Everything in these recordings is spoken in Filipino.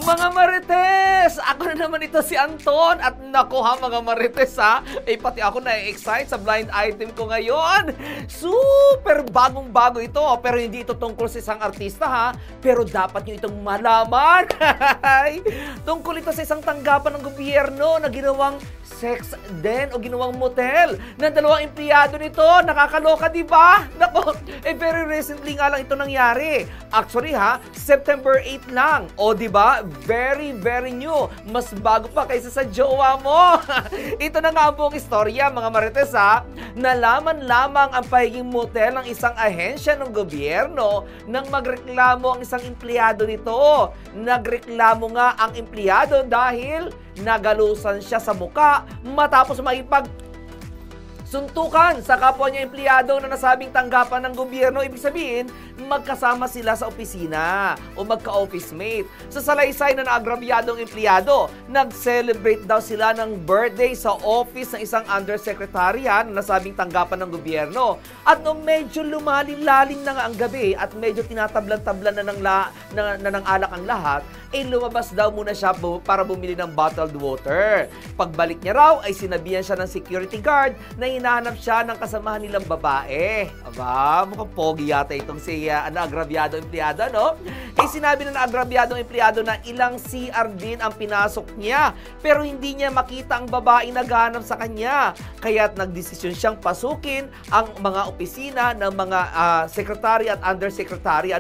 Mga Marites! Ako na naman ito si Anton at naku ha mga Marites ha, pati ako na-excite sa blind item ko ngayon. Super bagong-bago ito pero hindi ito tungkol sa isang artista ha, pero dapat nyo itong malaman. Tungkol ito sa isang tanggapan ng gobyerno na ginawang sex den o ginawang motel ng dalawang empleyado nito. Nakakaloka, di ba? Nako, very recently nga lang ito nangyari. Actually ha, September 8 lang. O di ba? Very new. Mas bago pa kaysa sa jowa mo. Ito na nga ang buong istorya, mga Marites ha. Nalaman lamang ang pahiging motel ng isang ahensya ng gobyerno nang magreklamo ang isang empleyado nito. Nagreklamo nga ang empleyado dahil nagalusan siya sa muka matapos suntukan sa kapwa niya empleyado na nasabing tanggapan ng gobyerno. Ibig sabihin, magkasama sila sa opisina o magka-office mate. Sa salaysay na naagrabyadong empleyado, nag-celebrate daw sila ng birthday sa office ng isang undersecretary na nasabing tanggapan ng gobyerno. At nung medyo lumalim-lalim na nga ang gabi at medyo tinatablan-tablan na ng alak ang lahat, lumabas daw muna siya para bumili ng bottled water. Pagbalik niya raw ay sinabihan siya ng security guard na hinahanap siya ng kasamahan nilang babae. Aba, mukhang pogi yata itong si naagrabyadong empleyado, no? Sinabi na naagrabyadong empleyado na ilang CR din ang pinasok niya pero hindi niya makita ang babaeng naghahanap sa kanya. Kaya't nagdesisyon siyang pasukin ang mga opisina ng mga secretary at undersecretary,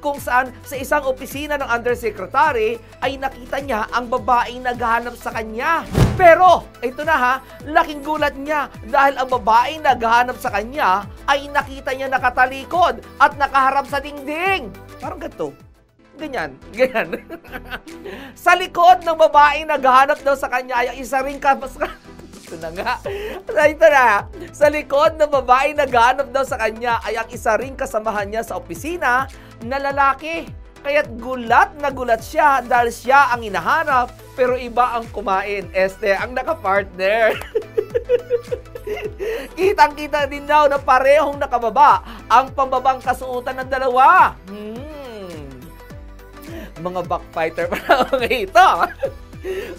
kung saan sa isang opisina ng undersecretary ay nakita niya ang babaeng naghahanap sa kanya. Pero, ito na ha, laking gulat niya dahil ang babaeng naghahanap sa kanya ay nakita niya nakatalikod at nakaharap sa dingding. Parang ganito. Ganyan. Sa likod ng babaeng naghahanap daw sa kanya ay isa ring ito na nga. Ito na. Sa likod ng babaeng naghahanap daw sa kanya ay ang isa ring kasamahan niya sa opisina na lalaki. Kaya't gulat na gulat siya dahil siya ang hinahanap pero iba ang kumain. Ang nakapartner. Kitang-kita din daw na parehong nakababa ang pambabang kasuotan ng dalawa. Mga backfighter pa mga ito.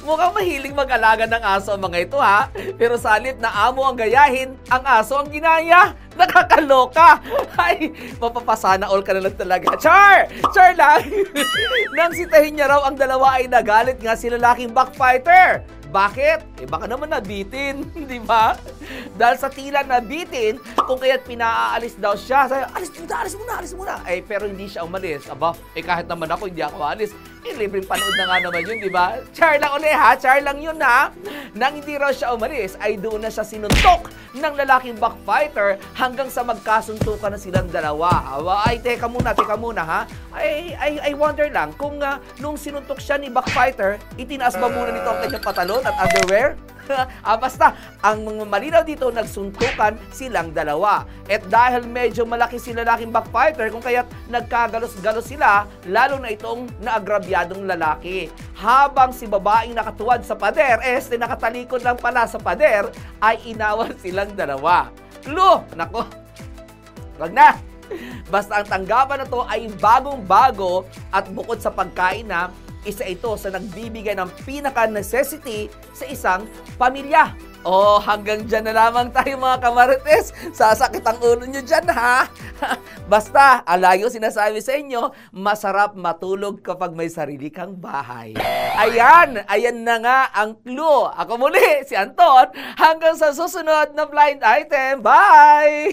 Mukhang mahilig mag-alaga ng aso ang mga ito ha. Pero sa halip na amo ang gayahin, ang aso ang ginaya. Nakakaloka. Ay, mapapasana all ka na lang talaga. Char lang. Nang sitahin niya raw ang dalawa ay nagalit nga si lalaking backfighter. Bakit? Baka naman nabitin, di ba? Dahil sa tila nabitin, kung kaya't pinaalis daw siya. Sabi, alis muna. Pero hindi siya umalis. Aba, kahit naman ako, hindi ako alis. Libreng panood na nga naman yun, di ba? Char lang ulit ha, char lang yun ha. Nang hindi raw siya umalis, ay doon na siya sinuntok ng lalaking backfighter hanggang sa magkasuntukan na silang dalawa. Aba, teka muna ha. I wonder lang kung nung sinuntok siya ni backfighter, itinaas ba muna nito ang kanyang patalon at underwear? Basta, ang mga malinaw dito, nagsuntukan silang dalawa. At dahil medyo malaki si lalaking backfighter, kung kaya't nagkagalos-galos sila, lalo na itong naagrabyadong lalaki. Habang si babaeng nakatuwad sa pader, nakatalikod lang pala sa pader, ay inawan silang dalawa. Nako, wag na. Basta ang tanggapan na to ay bagong-bago at bukod sa pagkain isa ito sa nagbibigay ng pinaka-necessity sa isang pamilya. Hanggang dyan na lamang tayo mga kamarites. Sasakit ang ulo nyo dyan ha. Basta, alayo sinasabi sa inyo, masarap matulog kapag may sarili kang bahay. Ayan na nga ang clue. Ako muli, si Anton. Hanggang sa susunod na blind item. Bye!